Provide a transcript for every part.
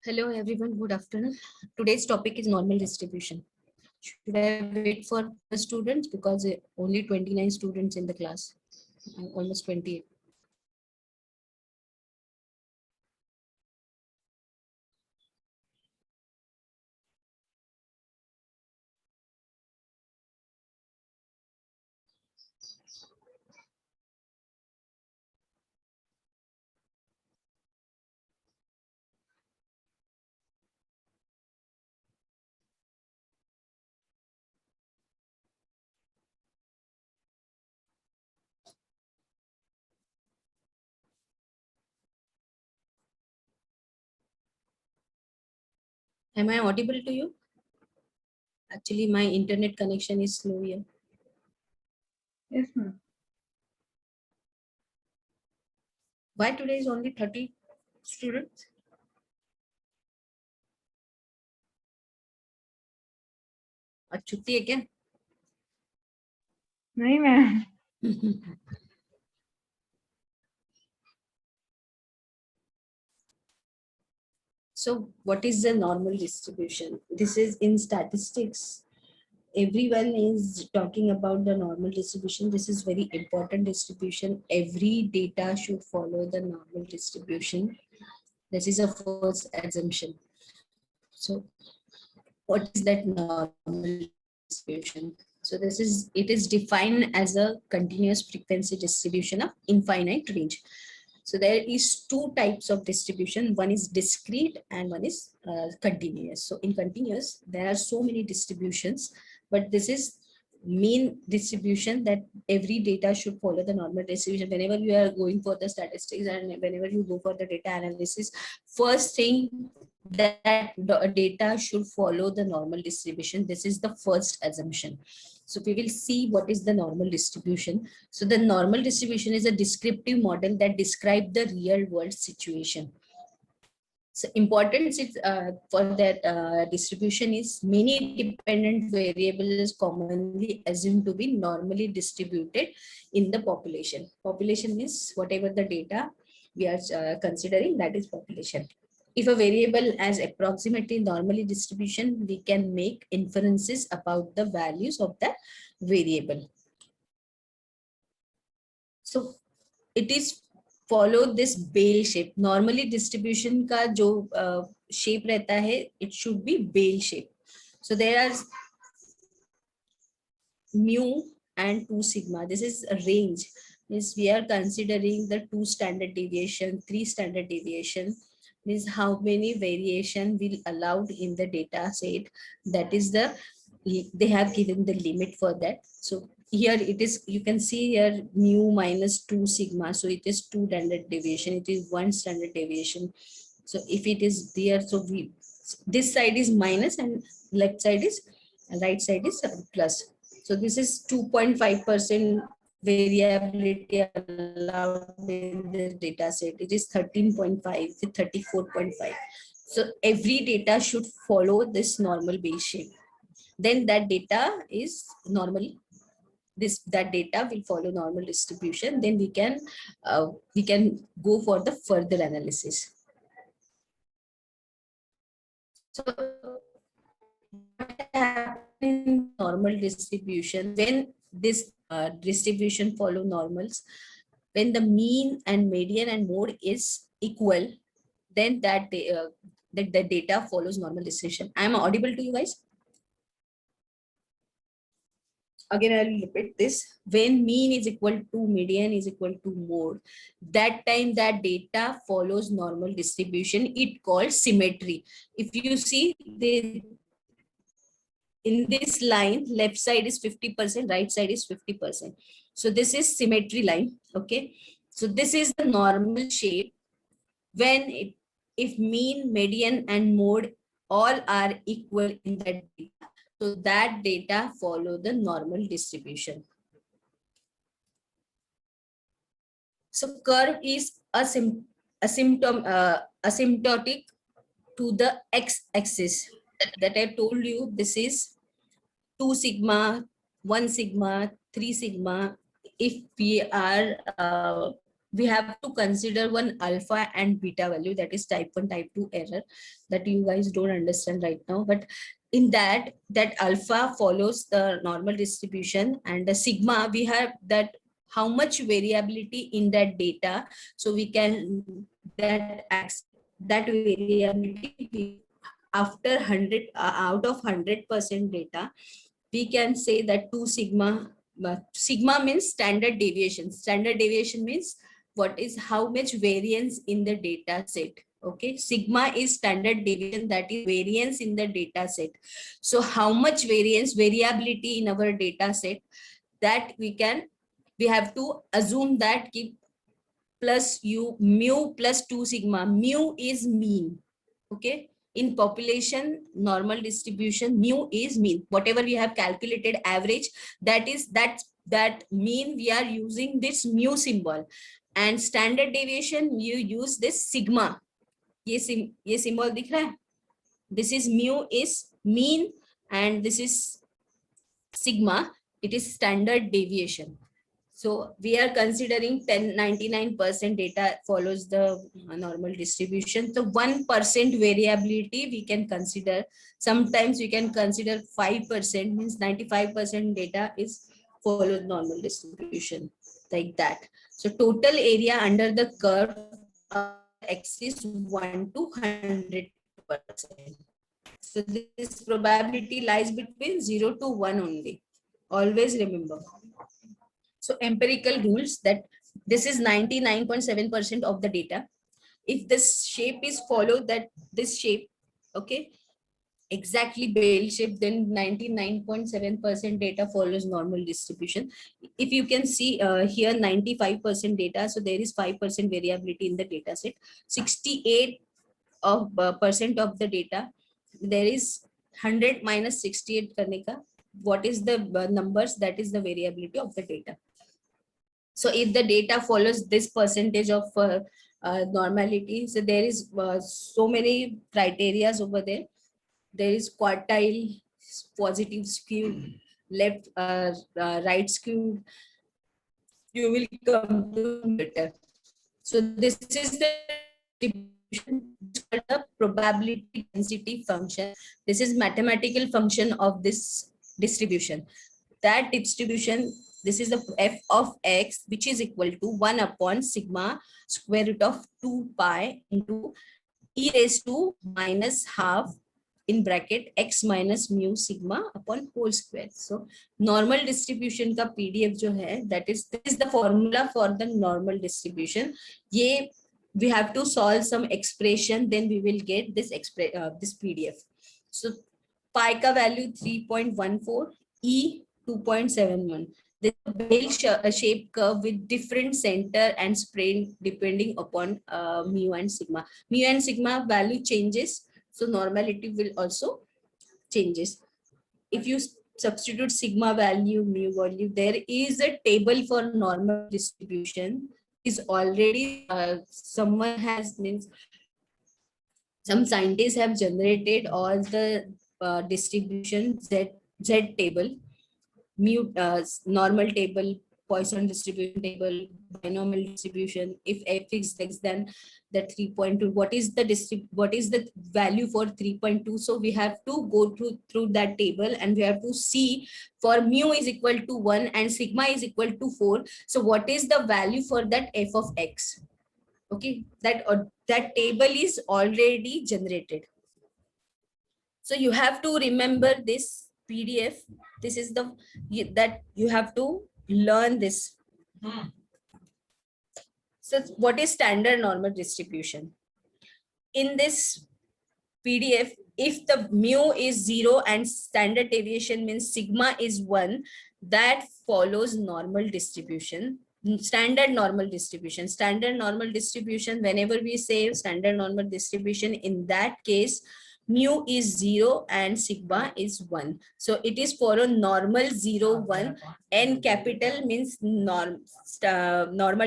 Hello everyone, good afternoon. Today's topic is normal distribution. Should I wait for the students because only 29 students in the class, almost 28. Am I audible to you? Actually, my internet connection is slow here. Yes, ma'am. Why today is only 30 students? आज छुट्टी है क्या? नहीं ma'am. So what is the normal distribution? This is in statistics. Everyone is talking about the normal distribution. This is very important distribution. Every data should follow the normal distribution. This is a first assumption. So what is that normal distribution? So it is defined as a continuous frequency distribution of infinite range. So there is two types of distribution. One is discrete and one is continuous. So in continuous, there are so many distributions, but this is mean distribution that every data should follow the normal distribution. Whenever you are going for the statistics and whenever you go for the data analysis, first thing that the data should follow the normal distribution. This is the first assumption. So we will see what is the normal distribution. So the normal distribution is a descriptive model that describes the real world situation. So importance is, for that distribution is many dependent variables commonly assumed to be normally distributed in the population. Population means whatever the data we are considering, that is population. If a variable as approximately normally distribution, we can make inferences about the values of that variable. So it is follow this bell shape. Normally distribution का जो shape रहता है, it should be bell shape. So there are mu and 2 sigma. This is a range. Means we are considering the 2 standard deviation, 3 standard deviation. Means how many variation will allowed in the data set. That is the, they have given the limit for that. So here it is, you can see here mu minus 2 sigma. So it is 2 standard deviation. It is 1 standard deviation. So if it is there, so we, this side is minus and left side is, right side is plus. So this is 2.5% variability allowed in the data set. It is 13.5 to 34.5. So every data should follow this normal base shape. Then that data is normal. That data will follow normal distribution. Then we can go for the further analysis. So what happens in normal distribution when this distribution follow normals, when the mean and median and mode is equal, then that the data follows normal distribution. I am audible to you guys? Again, I'll repeat this. When mean is equal to median is equal to mode, that time that data follows normal distribution. It called symmetry. If you see the in this line, left side is 50%, right side is 50%. So this is symmetry line. Okay. So this is the normal shape when if mean, median, and mode all are equal in that data. So that data follow the normal distribution. So curve is asymptotic to the x-axis. That I told you, this is 2 sigma, 1 sigma, 3 sigma. If we are we have to consider one alpha and beta value, that is type 1, type 2 error that you guys don't understand right now. But in that alpha follows the normal distribution, and the sigma, we have that how much variability in that data. So we can that variability after 100 out of 100% data, we can say that 2 sigma. Sigma means standard deviation. Standard deviation means what is how much variance in the data set. Okay, sigma is standard deviation, that is variance in the data set. So how much variability in our data set, that we have to assume that keep plus u mu plus 2 sigma. Mu is mean. Okay, in population normal distribution, mu is mean. Whatever we have calculated average, that mean, we are using this mu symbol. And standard deviation, you use this sigma. ये symbol दिख रहा है? This is mu is mean, and this is sigma, it is standard deviation. So we are considering 99% data follows the normal distribution. So 1% variability we can consider. Sometimes we can consider 5%, means 95% data is follows normal distribution, like that. So total area under the curve axis 1 to 100%. So this probability lies between 0 to 1 only. Always remember. So empirical rules that this is 99.7% of the data. If this shape is followed, that this shape, okay, exactly bell shape, then 99.7% data follows normal distribution. If you can see here 95% data, so there is 5% variability in the data set. 68% of the data, there is 100 minus 68 karne ka. What is the numbers, that is the variability of the data. So if the data follows this percentage of normality, so there is so many criterias over there. There is quartile, positive skew, left, right skew. You will come to better. So this is the distribution called the probability density function. This is mathematical function of this distribution. That distribution, this is the f of x, which is equal to 1 upon sigma square root of 2 pi into e raised to minus half in bracket x minus mu sigma upon whole square. So normal distribution ka PDF jo hai, this is the formula for the normal distribution. Ye we have to solve some expression, then we will get this this PDF. So pi ka value 3.14, e 2.71. This is a bell-shaped curve with different center and spread depending upon mu and sigma. Mu and sigma value changes, so normality will also changes. If you substitute sigma value, mu value, there is a table for normal distribution. Is already someone has means some scientists have generated all the distribution Z table, mu normal table, Poisson distribution table, binomial distribution. If f is less than the 3.2, what is the value for 3.2? So we have to go through that table, and we have to see for mu is equal to 1 and sigma is equal to 4. So what is the value for that f of x? Okay, that table is already generated. So you have to remember this PDF. This is that you have to learn this. So what is standard normal distribution? In this PDF, if the mu is 0 and standard deviation means sigma is 1, that follows normal distribution. Standard normal distribution. Standard normal distribution, whenever we say standard normal distribution, in that case, mu is 0 and sigma is 1. So it is for a normal 0, 1. N capital means normal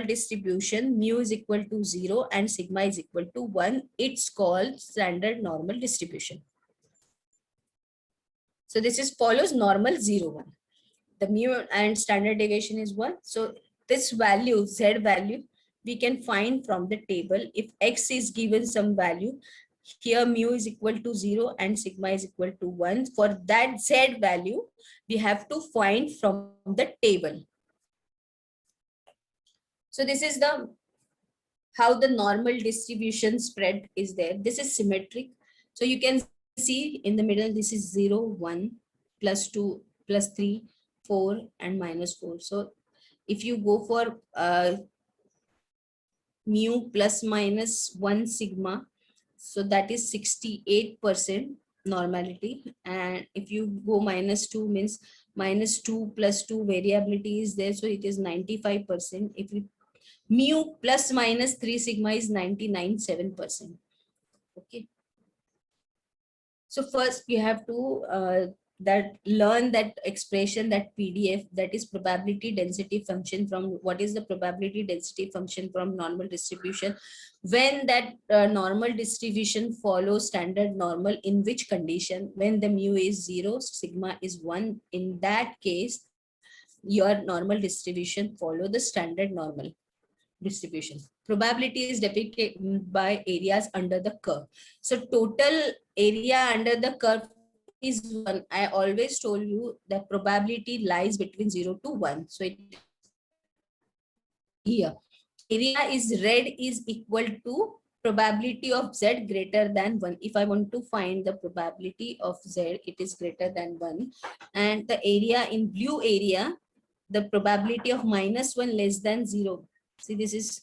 distribution. Mu is equal to 0 and sigma is equal to 1. It's called standard normal distribution. So this is follows normal 0, 1. The mu and standard deviation is 1. So this value, Z value, we can find from the table. If X is given some value, here mu is equal to 0 and sigma is equal to 1. For that Z value, we have to find from the table. So this is the how the normal distribution spread is there. This is symmetric. So you can see in the middle, this is 0, 1, plus 2, plus 3, 4, and minus 4. So if you go for mu plus minus 1 sigma, so that is 68% normality. And if you go minus 2, means minus 2 plus 2 variability is there, so it is 95%. If you mu plus minus 3 sigma is 99.7%. Okay. So first you have to that learn that expression, that PDF, that is probability density function from what is the probability density function from normal distribution. When that normal distribution follows standard normal, in which condition? When the mu is 0, sigma is 1. In that case, your normal distribution follow the standard normal distribution. Probability is depicted by areas under the curve. So total area under the curve is 1. I always told you that probability lies between 0 to 1. So it here area is red is equal to probability of Z greater than 1. If I want to find the probability of Z, it is greater than 1. And the area in blue area, the probability of minus 1 less than 0. See, this is,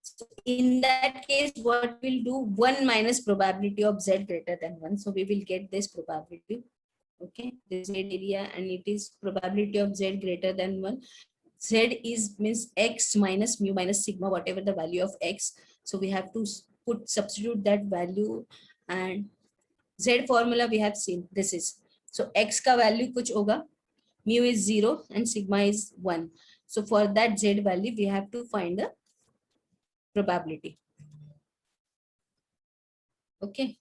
so in that case, what we'll do, 1 minus probability of Z greater than 1. So we will get this probability. Okay, this Z area, and it is probability of Z greater than 1. Z is means X minus mu minus sigma, whatever the value of X. So we have to substitute that value, and Z formula we have seen. This is, so X ka value kuch hoga, mu is 0 and sigma is 1. So for that Z value, we have to find the probability. Okay.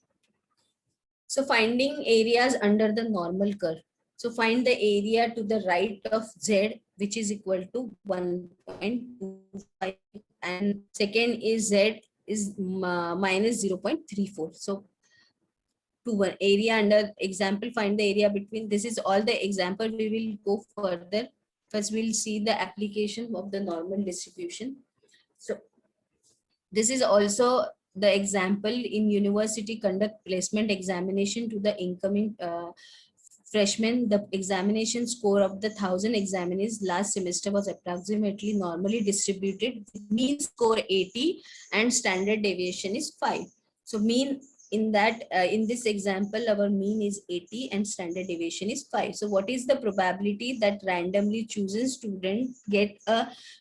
So finding areas under the normal curve. So find the area to the right of Z, which is equal to 1.25, and second is Z is minus 0.34. So to one area under example, find the area between. This is all the example. We will go further. First, we'll see the application of the normal distribution. So this is also the example in university conduct placement examination to the incoming freshmen. The examination score of the 1,000 examinees last semester was approximately normally distributed with mean score 80 and standard deviation is 5. So mean in that in this example, our mean is 80 and standard deviation is 5. So what is the probability that randomly chosen student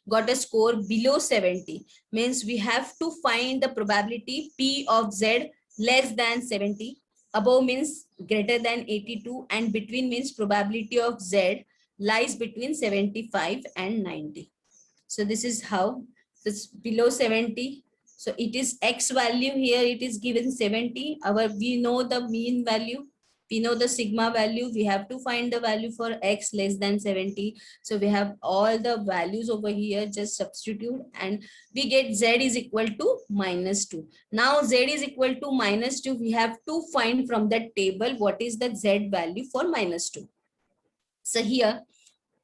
got a score below 70? Means we have to find the probability P of Z less than 70, above means greater than 82, and between means probability of Z lies between 75 and 90. So this is how it's below 70. So it is X value here, it is given 70. We know the mean value, we know the sigma value, we have to find the value for X less than 70. So we have all the values over here, just substitute and we get Z is equal to minus 2. Now Z is equal to minus 2. We have to find from that table what is the Z value for minus 2. So here,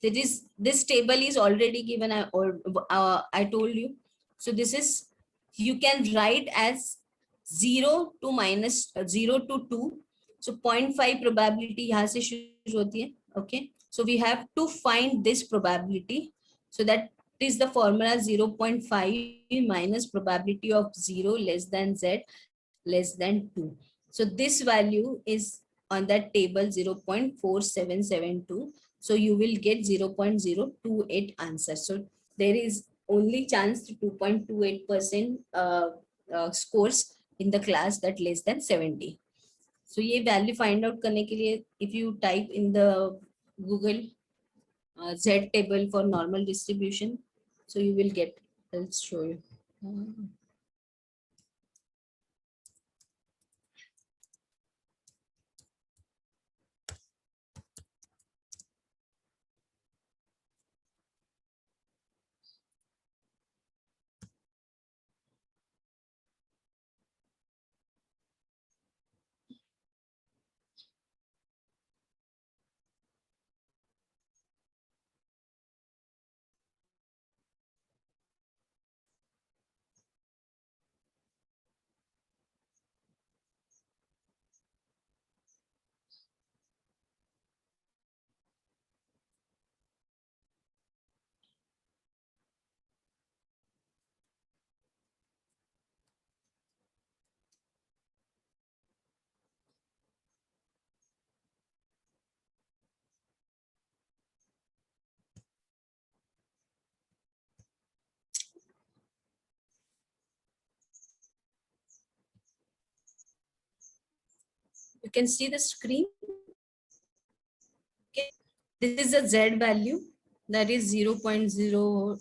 this table is already given, I told you. So this is, you can write as 0 to minus 0 to 2. So 0.5 probability यहाँ से शुरू होती है. Okay. So we have to find this probability. So that is the formula 0.5 minus probability of 0 less than Z less than 2. So this value is on that table 0.4772. So you will get 0.028 answer. So there is only chance to 2.28% scores in the class that less than 70. So ये value find out करने के लिए, if you type in the Google Z table for normal distribution, so you will get. I'll show you. You can see the screen. Okay. This is a Z value, that is 0.01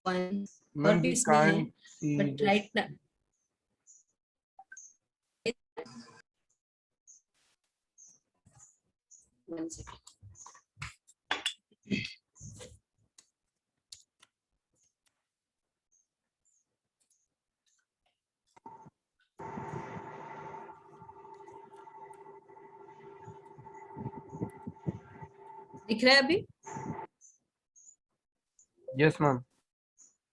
और Ma'am, भी we इसमें है, can't see but this. right now one second. दिख रहा है अभी? Yes, ma'am.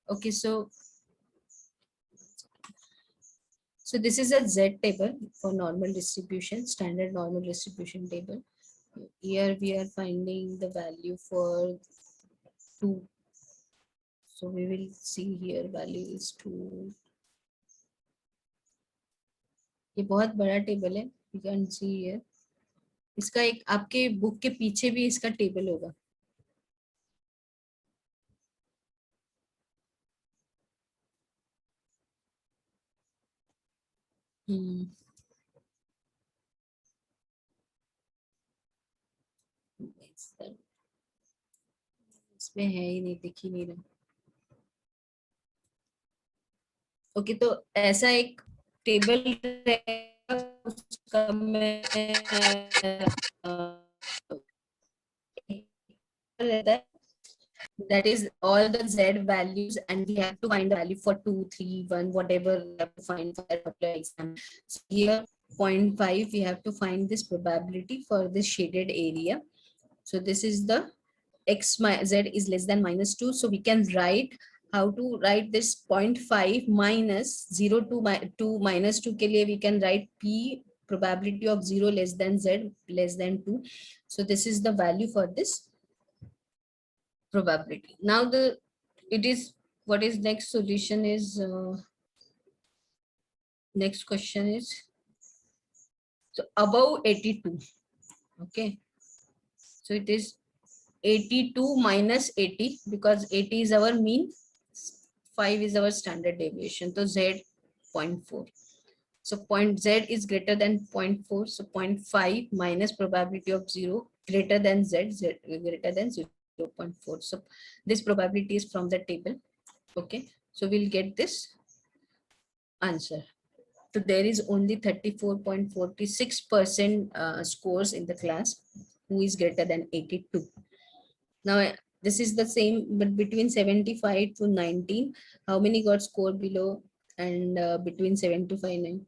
Okay, so this is a Z table for normal distribution, standard normal distribution table. Here we are finding the value for 2. So we will see here value is 2. ये बहुत बड़ा table है, you can see here. इसका एक आपके book के पीछे भी इसका टेबल होगा. इसमें है ही नहीं, दिख ही नहीं रहा. ओके, तो ऐसा एक टेबल उसका मैं रहता है, that is all the Z values, and we have to find the value for 2, 3, 1, whatever we have to find for that particular exam. So here 0.5, we have to find this probability for this shaded area. So this is the x z is less than -2. So we can write how to write this 0.5 minus 0 to 2 -2 के लिए we can write p probability of 0 less than z less than 2. So this is the value for this probability. Now what is next solution is next question is, so above 82. Okay, so it is 82 minus 80, because 80 is our mean, 5 is our standard deviation, so z 0.4. So point z is greater than 0.4, so 0.5 minus probability of 0 greater than z greater than 0.4. So this probability is from the table. Okay, so we'll get this answer. So there is only 34.46% scores in the class who is greater than 82. Now this is the same, but between 75 to 19, how many got score below, and between 7 to 9?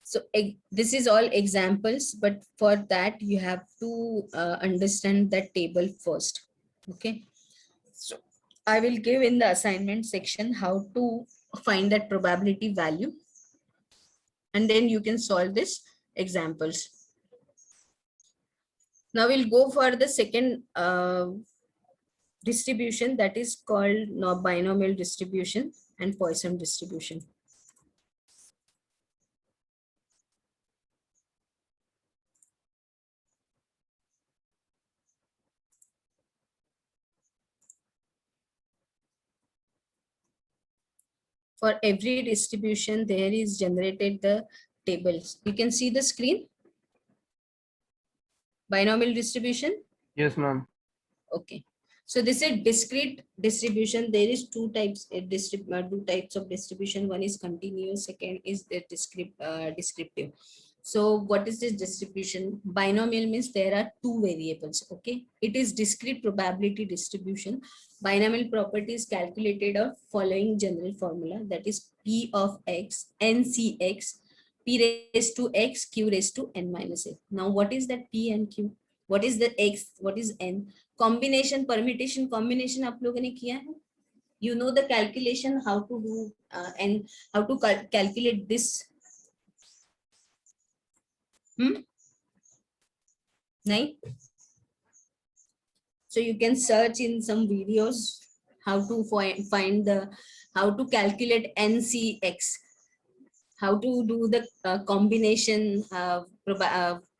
So this is all examples, but for that you have to understand that table first. Okay, so I will give in the assignment section how to find that probability value, and then you can solve this examples. Now we'll go for the second distribution, that is called binomial distribution and Poisson distribution. For every distribution, there is generated the tables. You can see the screen. Binomial distribution. Yes, ma'am. Okay. So this is discrete distribution. There is two types of distribution. One is continuous. Second is the descriptive. So what is this distribution? Binomial means there are two variables. Okay. It is discrete probability distribution. Binomial property is calculated of following general formula, that is P of x, NCx, P raised to x, Q raised to n minus a. Now what is that P and Q? What is the x? What is n? Combination, permutation, combination आप लोगों ने किया है? You know the calculation, how to do and how to calculate this. Nahin? So you can search in some videos how to find how to calculate NCx, how to do the combination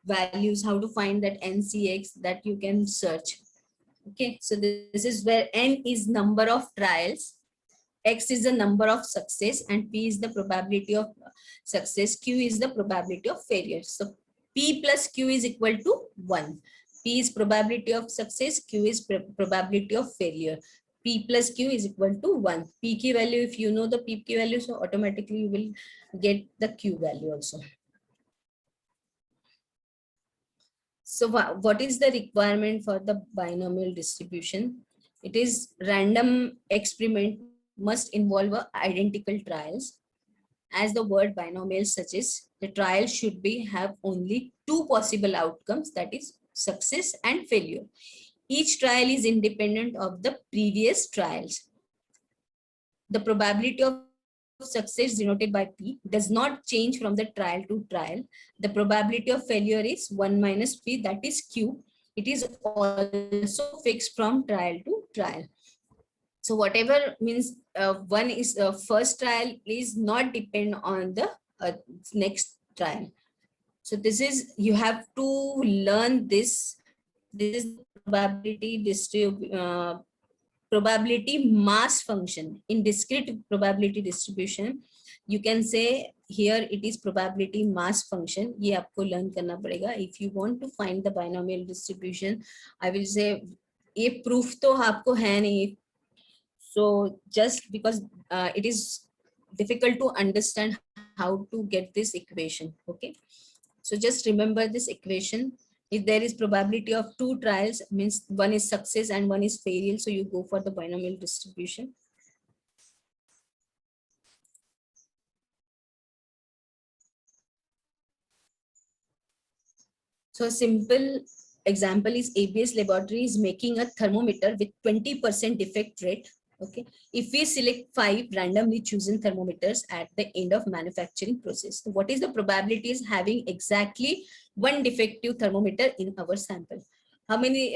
values, how to find that NCx, that you can search. Okay, so this is where n is number of trials X is the number of success and P is the probability of success. Q is the probability of failure. So P plus Q is equal to 1. P is probability of success. Q is probability of failure. P plus Q is equal to 1. PQ value, if you know the PQ value, so automatically you will get the Q value also. So what is the requirement for the binomial distribution? It is random experiment must involve identical trials. As the word binomial suggests, the trial should have only two possible outcomes, that is success and failure. Each trial is independent of the previous trials. The probability of success denoted by P does not change from the trial to trial. The probability of failure is 1 minus P, that is Q. It is also fixed from trial to trial. So whatever means one is first trial is not depend on the next trial. So this is, you have to learn this. This is probability mass function. In discrete probability distribution, you can say here it is probability mass function. ये आपको learn करना पड़ेगा. If you want to find the binomial distribution, I will say ये proof तो आपको है नहीं. So just because it is difficult to understand how to get this equation. Okay. So just remember this equation. If there is probability of two trials, means one is success and one is failure, so you go for the binomial distribution. So a simple example is ABS Laboratory is making a thermometer with 20% defect rate. Okay, if we select 5 randomly chosen thermometers at the end of manufacturing process, so what is the probability is having exactly one defective thermometer in our sample? How many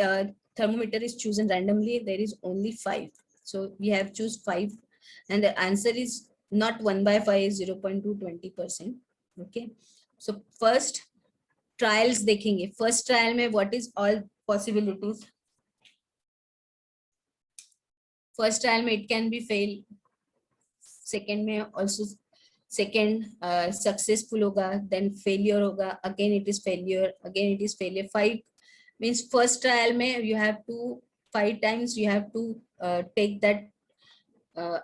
thermometer is chosen randomly? There is only 5. So we have choose 5, and the answer is not 1 by 5 is 0.2, 20%. Okay, so first trials देखेंगे. First trial में what is all possibilities? First trial में it can be fail. Second में also second successful होगा, then failure होगा, again it is failure, again it is failure. 5 means first trial में you have to 5 times you have to take that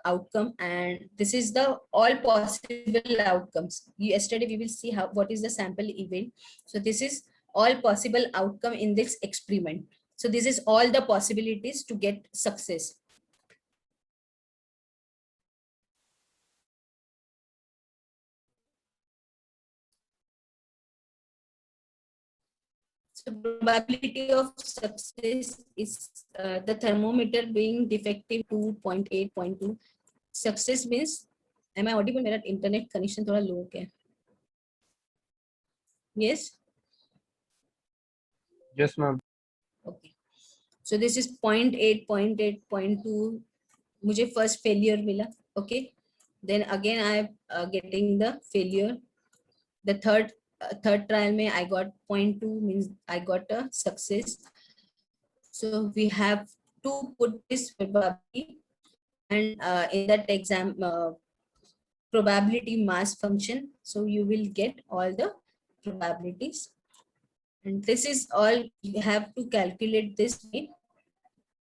outcome, and this is the all possible outcomes. Yesterday we will see how what is the sample event. So this is all possible outcome in this experiment. So this is all the possibilities to get success. So probability of success is the thermometer being defective 2.8, 0.2. Success means, am I audible? मेरा internet connection थोड़ा low है. Yes. Yes, ma'am. Okay. So this is 0.8, 0.8, 0.2. मुझे first failure मिला. Okay. Then again I am getting the failure. The third trial में I got 0.2, means I got a success. So we have to put this probability, and in that exam probability mass function. So you will get all the probabilities, and this is all you have to calculate this way.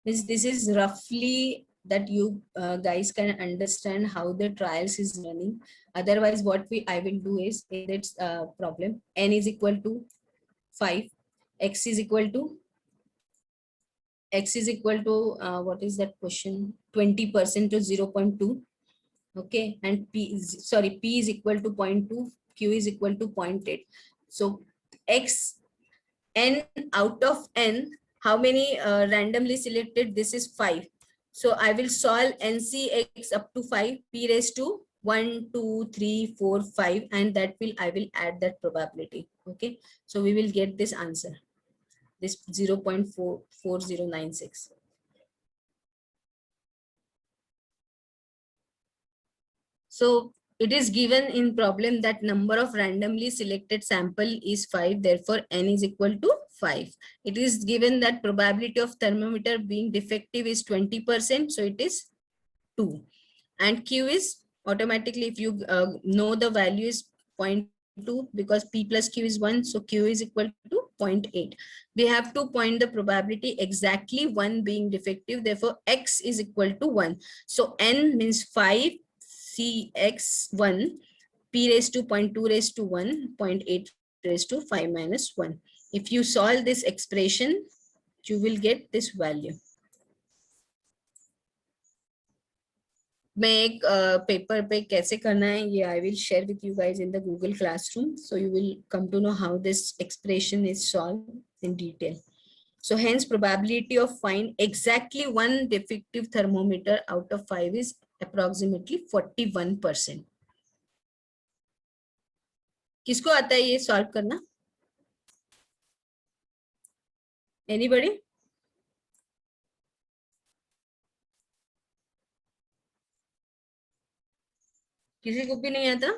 This is roughly that you guys can understand how the trials is running. Otherwise what I will do is in its problem, n is equal to 5, x is equal to what is that question, 20% to 0.2. Okay, and p is equal to 0.2, q is equal to 0.8. So x, n out of n, how many randomly selected? This is 5. So I will solve NCX up to 5, p raised to 1, 2, 3, 4, 5, and that will I will add that probability. Okay, so we will get this answer, this 0.4096. So it is given in problem that number of randomly selected sample is 5, therefore n is equal to 5. It is given that probability of thermometer being defective is 20%, so it is 2. And Q is automatically, if you know the value is 0.2, because P plus Q is 1, so Q is equal to 0.8. We have to point the probability exactly 1 being defective, therefore X is equal to 1. So N means 5, CX1, P raised to 0.2 raised to 1, 0.8 raised to 5 minus 1. If you solve this expression, you will get this value. मैं एक paper पे कैसे करना है ये I will share with you guys in the Google Classroom, so you will come to know how this expression is solved in detail. So hence probability of find exactly one defective thermometer out of 5 is approximately 41%. किसको आता है ये solve करना? Anybody? किसी को भी नहीं आता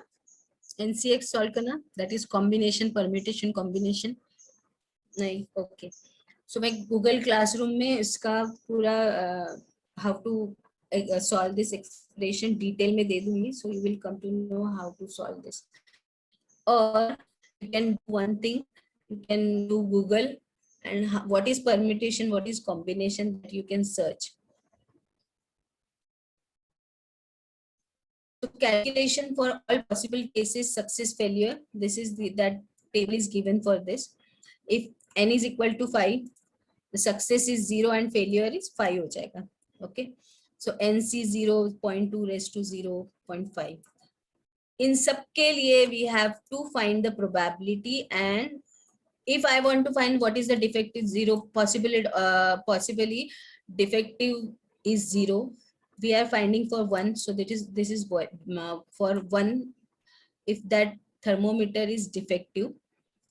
NCX सॉल्व करना? That is combination, permutation, combination. नहीं, okay. So मैं Google Classroom में इसका पूरा how to solve this expression detail में दे दूंगी, so you will come to know how to solve this. Or you can do one thing, you can do Google and what is permutation, what is combination, that you can search. So calculation for all possible cases, success, failure, this is that table is given for this. If n is equal to 5, the success is 0 and failure is 5 हो जाएगा. Okay, so NC 0.2 raised to 0.5. In सबके लिए we have to find the probability, and if I want to find what is the defective 0, possibly defective is 0. We are finding for 1, so this is what for 1. If that thermometer is defective,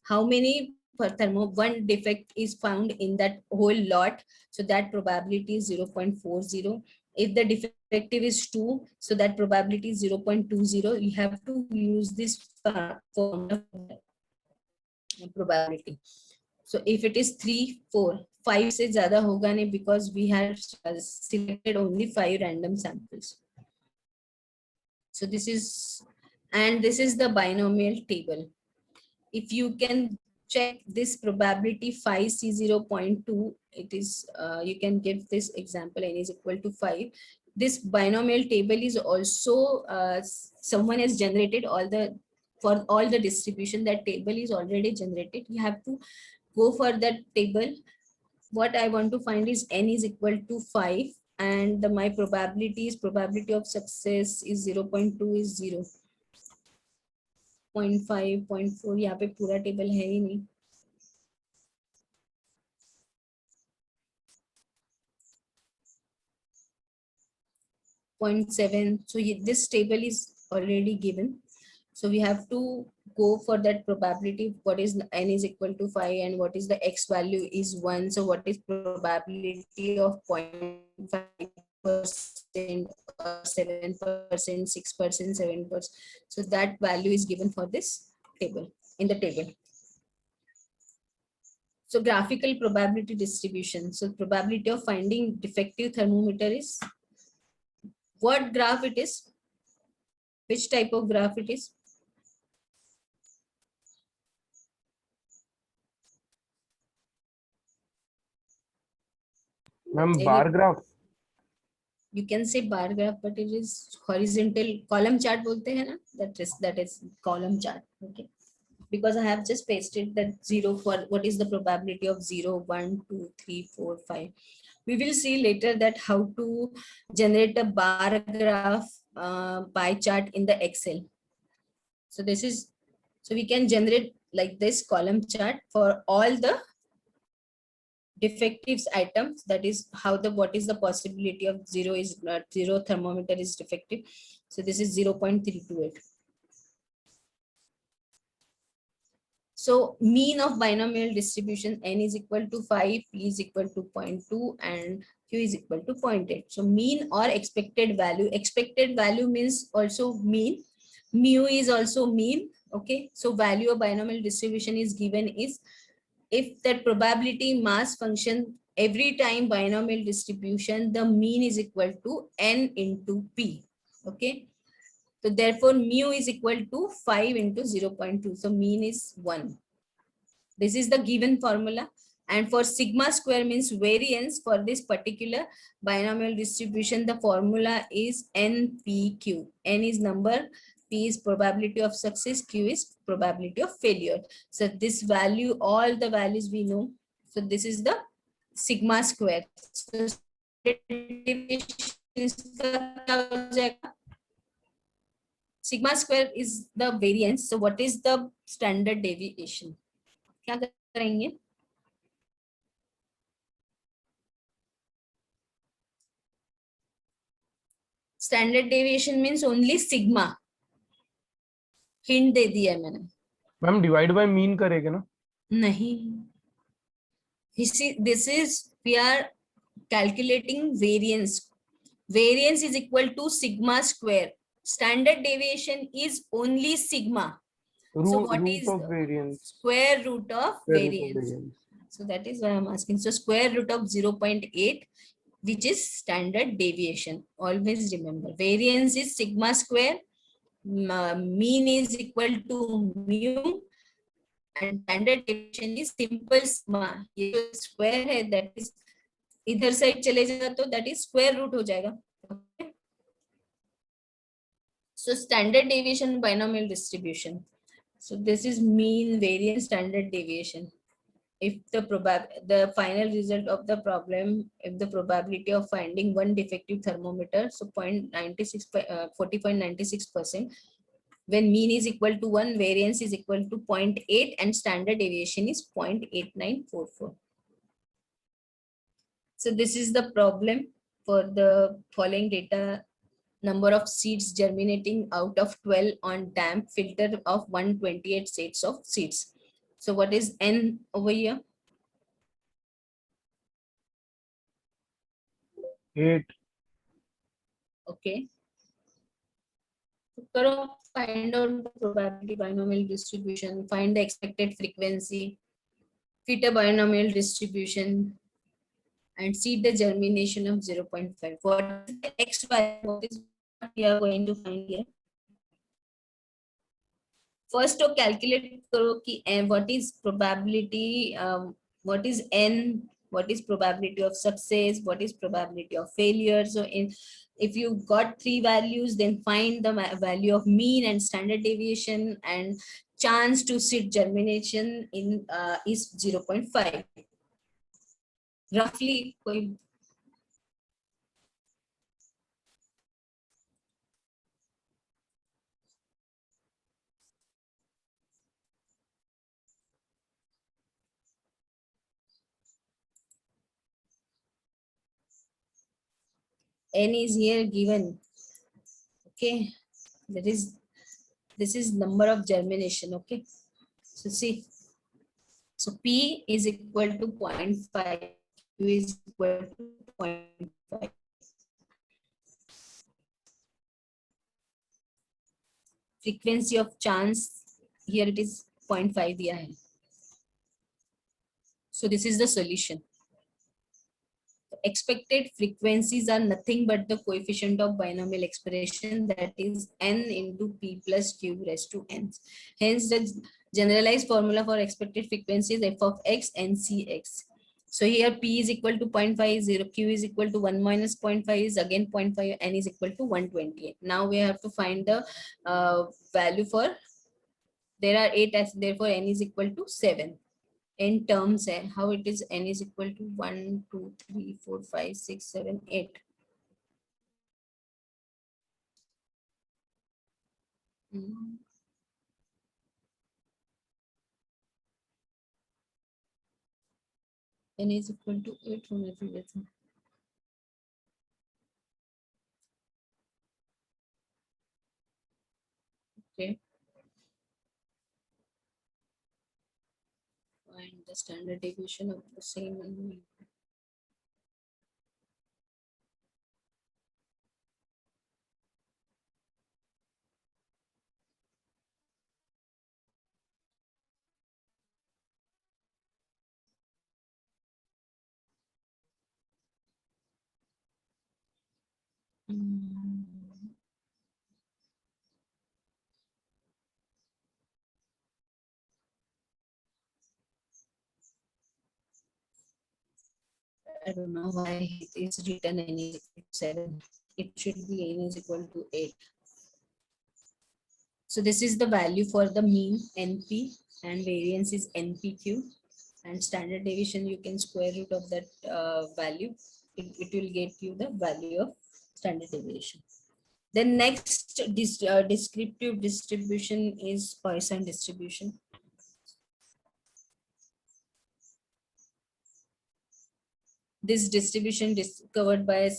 how many one defect is found in that whole lot, so that probability is 0.40. If the defective is 2, so that probability is 0.20. You have to use this formula probability. So if it is 3, 4, 5 से ज़्यादा होगा नहीं, because we have selected only 5 random samples. So this is, and this is the binomial table. If you can check this probability 5C0.2, it is, you can give this example, n is equal to 5. This binomial table is also, someone has generated all the, for all the distribution, that table is already generated. You have to go for that table. What I want to find is n is equal to 5, and my probability of success is 0.2 is 0. 0.5, 0.4, यहाँ पे पूरा table है ही नहीं. So this table is already given. So we have to go for that probability. What is n is equal to 5 and what is the x value is 1. So what is probability of 0.5%, 7%, 6%, 7%. So that value is given for this table, in the table. So graphical probability distribution. So probability of finding defective thermometer is, what graph it is? Which type of graph it is? Ma'am, bar graph. You can say bar graph, but it is horizontal. Column chart बोलते हैं ना? That is column chart. Okay. Because I have just pasted that 0 for what is the probability of 0, 1, 2, 3, 4, 5. We will see later that how to generate a bar graph pie chart in the Excel. So this is, so we can generate like this column chart for all the defectives items. That is how the, what is the possibility of 0 is 0 thermometer is defective. So this is 0.328. So mean of binomial distribution, n is equal to 5, p is equal to 0.2 and q is equal to 0.8. So mean or expected value. Expected value means also mean. Mu is also mean. Okay. So value of binomial distribution is given is, if that probability mass function every time binomial distribution, the mean is equal to n into p. Okay. So therefore, mu is equal to 5 into 0.2. So mean is 1. This is the given formula. And for sigma square means variance for this particular binomial distribution, the formula is NPQ. N is number, P is probability of success, Q is probability of failure. So this value, all the values we know. So this is the sigma square. So sigma square is the variance. So what is the standard deviation? क्या करेंगे? Standard deviation means only sigma. Hint दे दिया है मैंने. Ma'am divide by mean करेंगे ना? नहीं. This is we are calculating variance. Variance is equal to sigma square. Standard deviation is only sigma. So what Root is of variance. square root of Square root of variance? variance. So that is why I'm asking. So square root of 0.8, which is standard deviation. Always remember, variance is sigma square, mean is equal to mu, and standard deviation is simple sigma. ये जो square है, that is इधर side चले जाएगा तो that is square root हो जाएगा. Okay? So standard deviation binomial distribution. So this is mean, variance, standard deviation. If the final result of the problem, if the probability of finding one defective thermometer, so 40.96%, when mean is equal to 1, variance is equal to 0.8, and standard deviation is 0.8944. So this is the problem for the following data. Number of seeds germinating out of 12 on damp filter of 128 sets of seeds. So what is N over here? 8. Okay. So find out the probability binomial distribution, find the expected frequency, fit a binomial distribution, and see the germination of 0.5. What is the X value? What is what we are going to find here? First to calculate करो कि what is probability, what is N, what is probability of success, what is probability of failure. So if you got three values, then find the value of mean and standard deviation, and chance to seed germination in is 0.5. Roughly N is here given. Okay, this is number of germination. Okay, so see, so P is equal to 0.5, Q is equal to 0.5. Frequency of chance, here it is 0.5 दिया है. So this is the solution. Expected frequencies are nothing but the coefficient of binomial expression, that is n into p plus q raised to n. Hence the generalized formula for expected frequency is f of x n c x. So here p is equal to 0.50, q is equal to 1 minus 0.5 is again 0.5, n is equal to 128. Now we have to find the value for, there are 8 as, therefore n is equal to 7. In terms है, how it is, n is equal to 1 2 3 4 5 6 7 8. N is equal to 8 होना चाहिए था. Okay, find the standard deviation of the same one. I don't know why it is written n is equal to 7. It should be n is equal to 8. So this is the value for the mean NP and variance is NPQ, and standard deviation you can square root of that value. It will get you the value of standard deviation. The next descriptive distribution is Poisson distribution. This distribution discovered by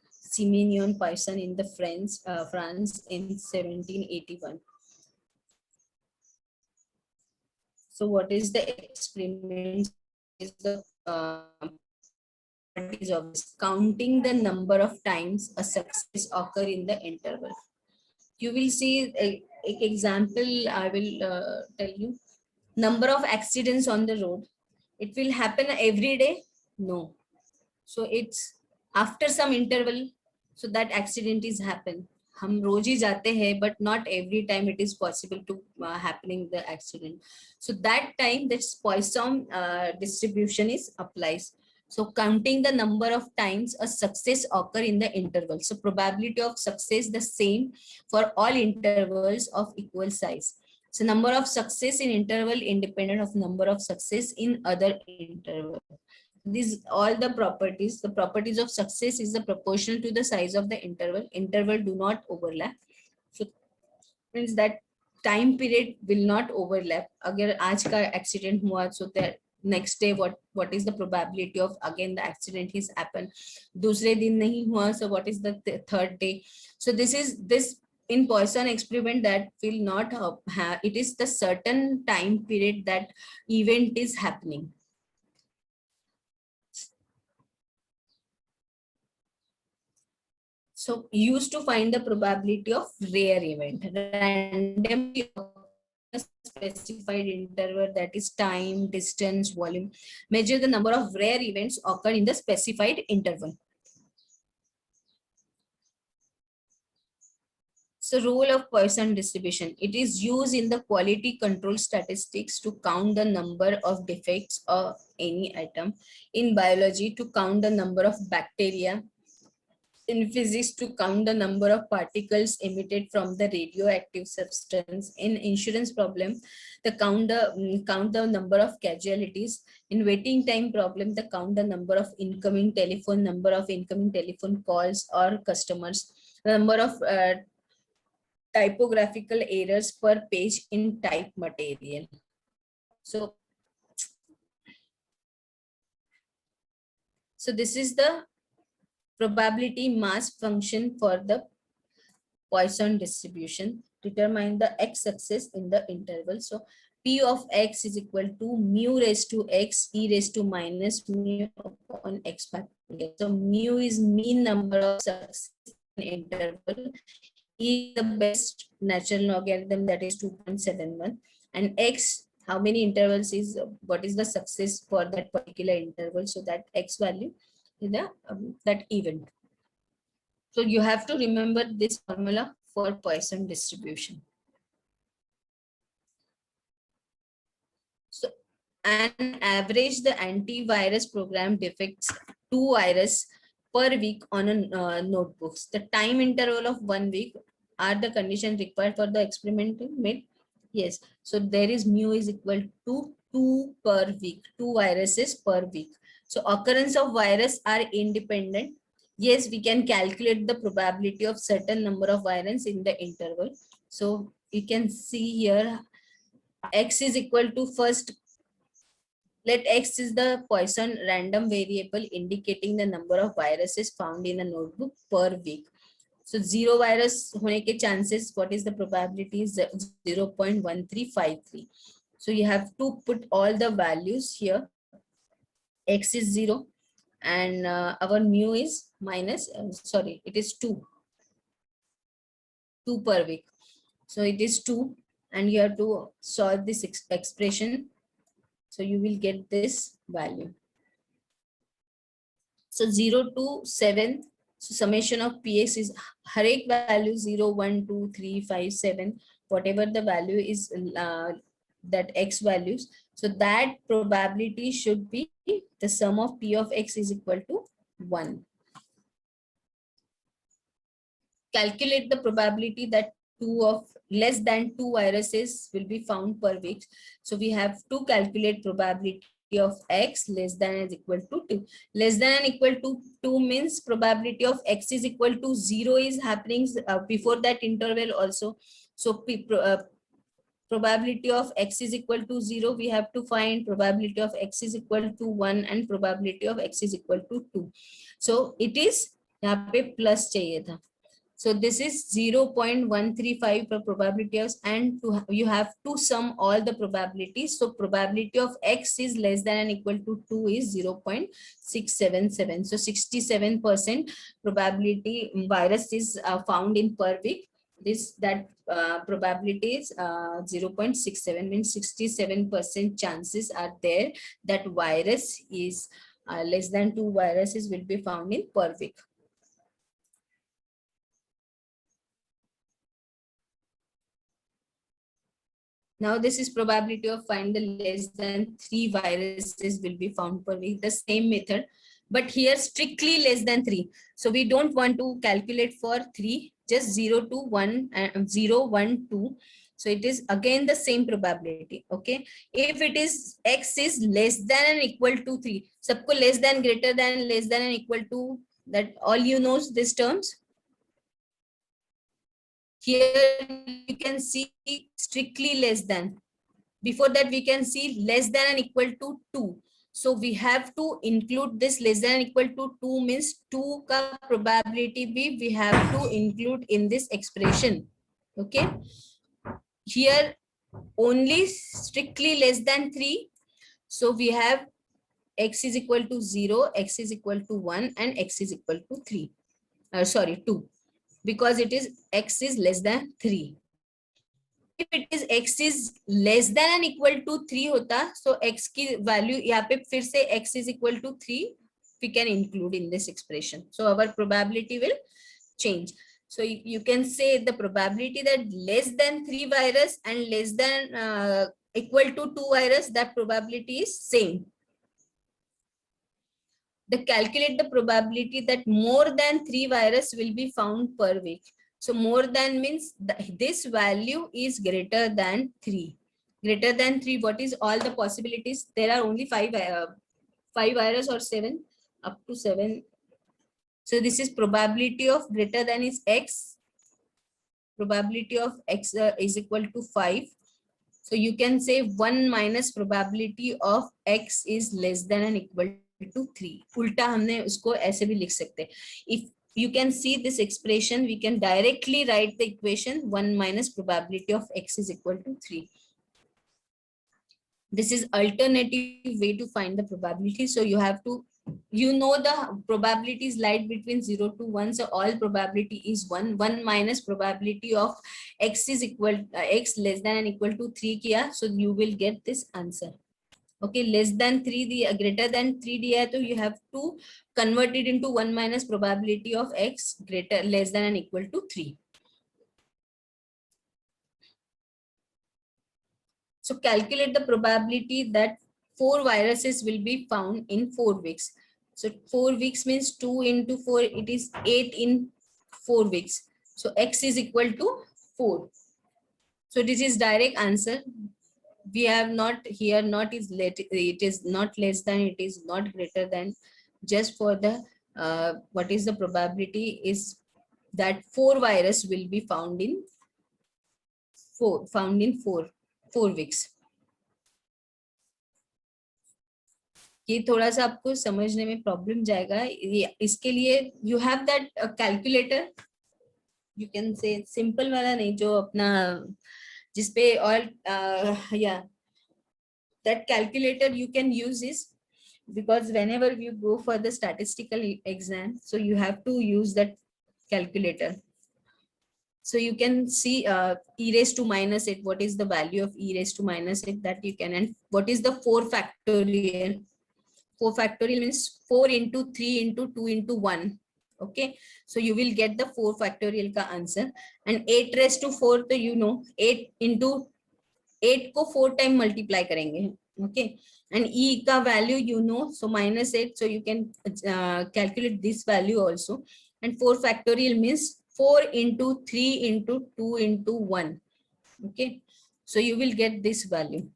Simeon Poisson in the France in 1781. So what is the experiment? Is the properties of this. Counting the number of times a success occur in the interval. You will see a example. I will tell you. Number of accidents on the road. It will happen every day? No. So it's after some interval, so that accident is happen. हम रोज ही जाते हैं, but not every time it is possible to happening the accident. So that time this Poisson distribution is applies. So counting the number of times a success occur in the interval. So probability of success the same for all intervals of equal size. So number of success in interval independent of number of success in other interval. These all the properties of success is the proportional to the size of the interval do not overlap. So means that time period will not overlap. Agar aaj ka accident hua, so that next day what is the probability of again the accident has happened. Dusre din nahi hua, so what is the third day. So this in Poisson experiment that will not have, it is the certain time period that event is happening. So used to find the probability of rare event. Randomly specified interval, that is time, distance, volume. Measure the number of rare events occur in the specified interval. So role of Poisson distribution. It is used in the quality control statistics to count the number of defects of any item. In biology, to count the number of bacteria. In physics, to count the number of particles emitted from the radioactive substance. In insurance problem, count the number of casualties. In waiting time problem, the count the number of incoming telephone calls or customers. The number of typographical errors per page in type material. So this is the probability mass function for the Poisson distribution. Determine the x success in the interval. So P of x is equal to mu raised to x e raised to minus mu upon x factorial. So mu is mean number of success in interval. E the best natural logarithm, that is 2.71, and x how many intervals is what is the success for that particular interval. So that x value is the that event. So you have to remember this formula for Poisson distribution. So an average the antivirus program detects 2 virus per week on a notebooks. The time interval of 1 week are the conditions required for the experiment made. Yes. So there is mu is equal to 2 per week, 2 viruses per week. So occurrence of virus are independent. Yes, we can calculate the probability of certain number of virus in the interval. So you can see here x is equal to, first let x is the Poisson random variable indicating the number of viruses found in a notebook per week. So 0 virus hone ke chances, what is the probability is 0.1353. So you have to put all the values here. X is 0 and our mu is minus, sorry, it is 2 per week. So it is 2 and you have to solve this expression. So you will get this value. So 0 to 7. So summation of px is har ek value 0, 1, 2, 3, 5, 7, whatever the value is that x values. So that probability should be the sum of P of X is equal to 1. Calculate the probability that less than 2 viruses will be found per week. So we have to calculate probability of X less than or equal to 2. Less than or equal to 2 means probability of X is equal to 0 is happening before that interval also. So probability of X is equal to 0, we have to find probability of X is equal to 1 and probability of X is equal to 2. So it is यहाँ पे plus चाहिए था. So this is 0.135 for probability of, and you have to sum all the probabilities. So probability of X is less than and equal to 2 is 0.677. So 67% probability virus is found in per week. That probability is 0.67, means 67% chances are there that virus is less than 2 viruses will be found in per week. Now this is probability of find the less than 3 viruses will be found per week, the same method, but here strictly less than 3. So we don't want to calculate for 3, just 0 to 1, 0, 1, 2. So it is again the same probability, okay? If it is X is less than and equal to 3, सबको less than, greater than, less than and equal to, that all you know these terms. Here you can see strictly less than. Before that we can see less than and equal to 2. So we have to include this less than and equal to 2 means 2 ka probability bhi we have to include in this expression. Okay. Here only strictly less than 3. So we have X is equal to 0, X is equal to 1 and X is equal to 3. Sorry, 2. Because it is X is less than 3. If it is X is less than and equal to 3 hota, so X की value यहाँ पे फिर से X is equal to 3 we can include in this expression. So our probability will change. So you can say the probability that less than 3 virus and less than equal to 2 virus, that probability is same. Calculate the probability that more than 3 virus will be found per week. So more than means this value is greater than 3. Greater than 3, what is all the possibilities? There are only 5 virus or 7, up to 7. So this is probability of greater than is X. Probability of X is equal to 5. So you can say 1 minus probability of X is less than and equal to 3. उल्टा हमने उसको ऐसे भी लिख सकते. If you can see this expression, we can directly write the equation 1 minus probability of X is equal to 3. This is alternative way to find the probability. So you have to, you know, the probabilities lie between 0 to 1. So all probability is 1. 1 minus probability of X is equal X less than and equal to 3 kiya. So you will get this answer. Okay, less than 3, the greater than 3 diya, so you have to convert it into 1 minus probability of X greater less than and equal to 3. So calculate the probability that 4 viruses will be found in 4 weeks. So 4 weeks means 2 into 4, it is 8 in 4 weeks. So X is equal to 4. So this is direct answer. We have not here, not is let, it is not less than, it is not greater than. Just for the what is the probability is that 4 virus will be found in 4 weeks. ये थोड़ा सा आपको समझने में problem जाएगा. इसके लिए you have that calculator. You can say simple वाला नहीं, जो अपना जिसपे और yeah, that calculator you can use is because whenever you go for the statistical exam, so you have to use that calculator. So you can see e raised to minus 8, what is the value of e raised to minus 8, that you can, and what is the 4 factorial. 4 factorial means 4 into 3 into 2 into 1. Okay, so you will get the 4 factorial ka answer. And 8 raised to 4, so you know 8 into 8 को 4 time multiply करेंगे, Okay, and e ka value you know, so -8, so you can calculate this value also. And 4 factorial means 4 into 3 into 2 into 1. Okay, so you will get this value.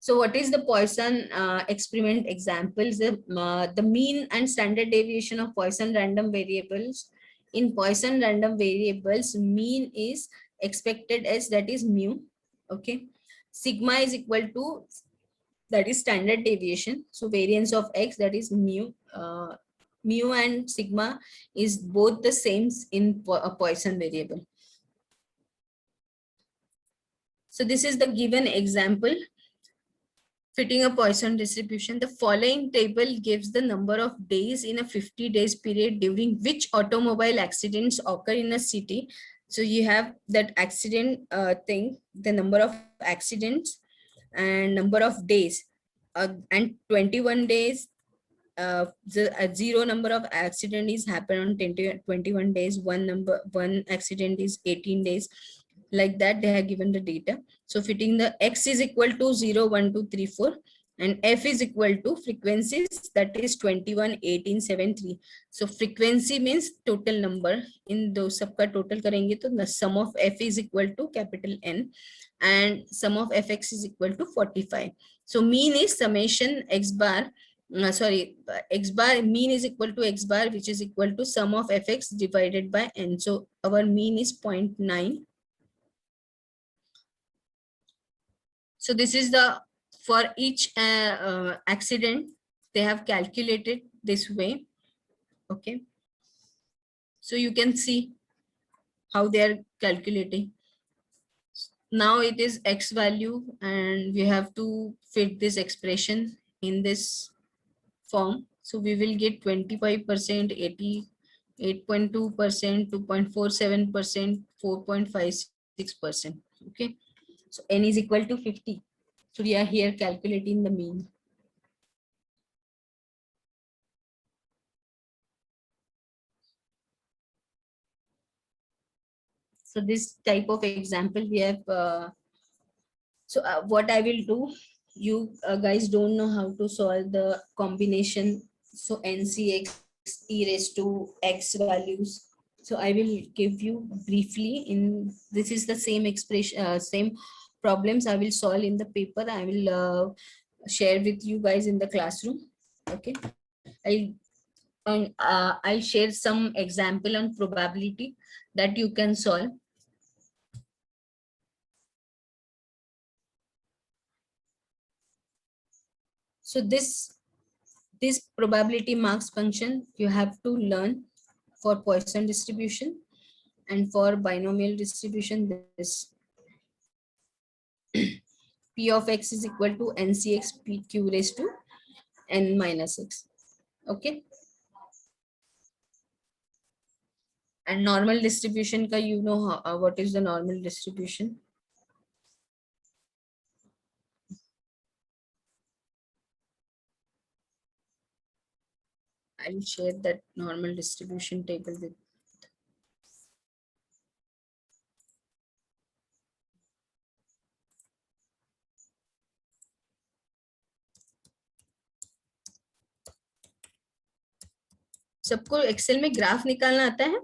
So what is the Poisson experiment examples? The mean and standard deviation of Poisson random variables. In Poisson random variables, mean is expected as, that is mu. Okay, sigma is equal to, that is standard deviation. So variance of x, that is mu. Mu and sigma is both the same in a Poisson variable. So this is the given example fitting a Poisson distribution. The following table gives the number of days in a 50 days period during which automobile accidents occur in a city. So you have that accident thing, the number of accidents and number of days, and 21 days. A zero number of accident is happen on 21 days. One accident is 18 days. Like that, they have given the data. So fitting the x is equal to 0, 1, 2, 3, 4, and f is equal to frequencies, that is 21, 18, 7, 3. So frequency means total number. In those सबका total करेंगे तो the sum of f is equal to capital N, and sum of fx is equal to 45. So mean is summation x bar, x bar, mean is equal to x bar, which is equal to sum of fx divided by n. So our mean is 0.9. So this is the, for each accident, they have calculated this way. Okay. So you can see how they are calculating. Now it is x value, and we have to fit this expression in this form. So we will get 25%, 88.2%, 2.47%, 4.56%. Okay. So n is equal to 50. So we are here calculating the mean. So this type of example we have. What I will do, you guys don't know how to solve the combination. So NCX e raised to x values. So I will give you briefly in, this is the same expression, same problems I will solve in the paper. I will share with you guys in the classroom. Okay. I'll share some example on probability that you can solve. So this probability marks function you have to learn for Poisson distribution, and for binomial distribution, this p of x is equal to ncx pq raised to n minus x. Okay. And normal distribution ka, you know how, what is the normal distribution. I will share that normal distribution table with. सबको Excel में graph निकालना आता है?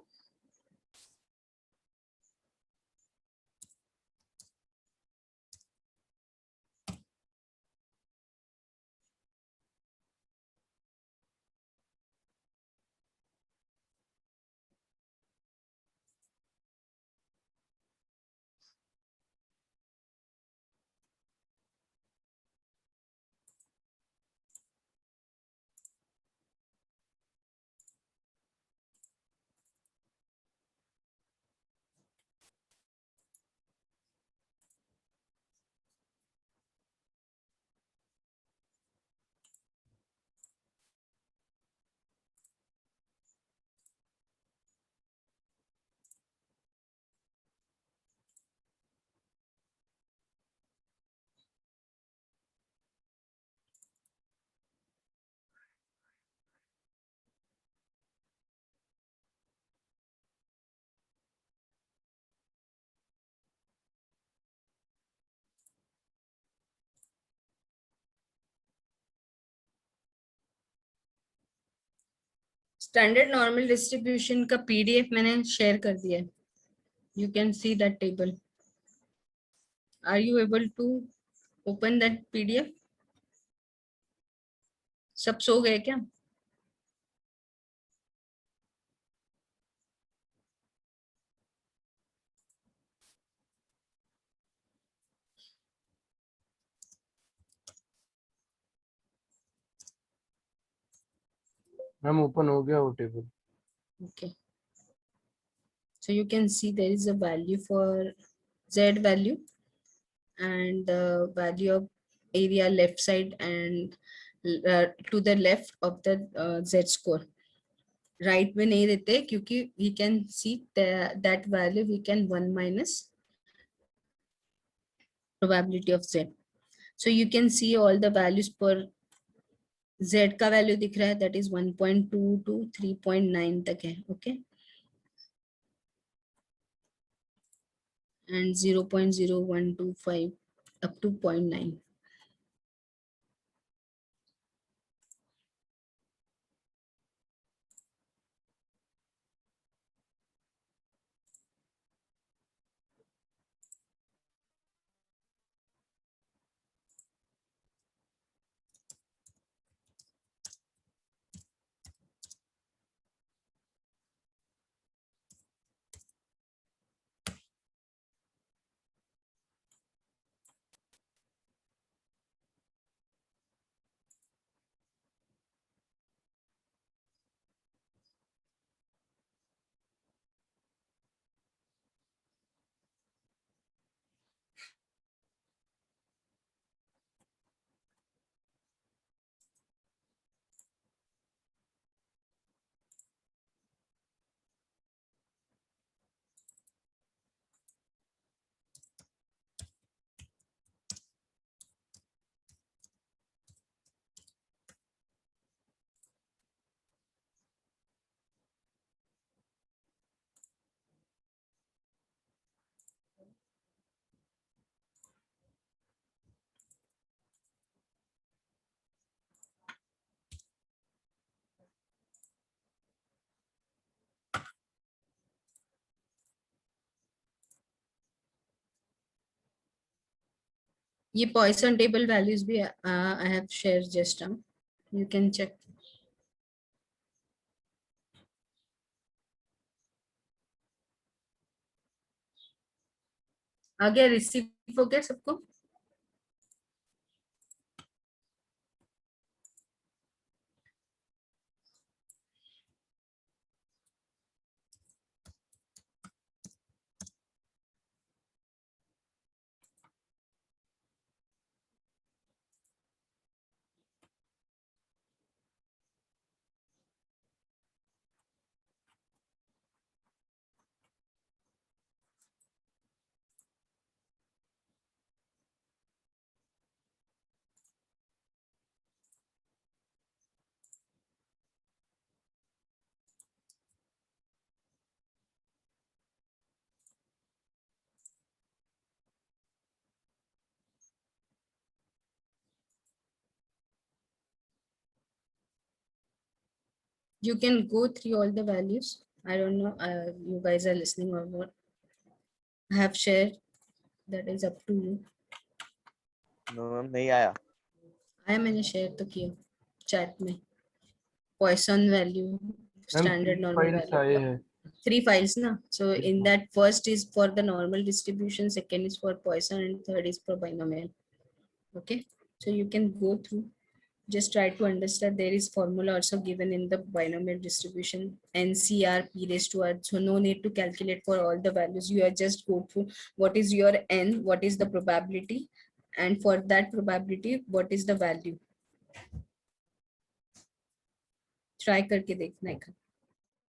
Standard normal distribution का PDF मैंने share कर दिया है. You can see that table. Are you able to open that PDF? सब सो गए क्या? मैम ओपन हो गया वो table. Okay. So you can see there is a value for Z value and the value of area left side and to the left of the Z score. Right में नहीं देते क्योंकि we can see that value we can 1 minus probability of Z. So you can see all the values per Z का value दिख रहा है, that is 1.2 to 3.9 तक है. Okay. And 0.0125 up to 0.9. ये Poisson table values भी I have shared just now. You can check. आगे receive हो गया सबको? You can go through all the values. I don't know you guys are listening or not. I have shared. That is up to you. No ma'am नहीं आया. मैंने share तो किया chat में. Poisson value, ma'am standard 3 normal files value. आए हैं. 3 files na. So Yes, in ma'am. that first is for the normal distribution, second is for Poisson, and third is for binomial. Okay, so you can go through. Just try to understand there is formula also given in the binomial distribution, NCR p raised to r. So no need to calculate for all the values. You are just go through what is your n, what is the probability, and for that probability, what is the value. Try करके देखना है.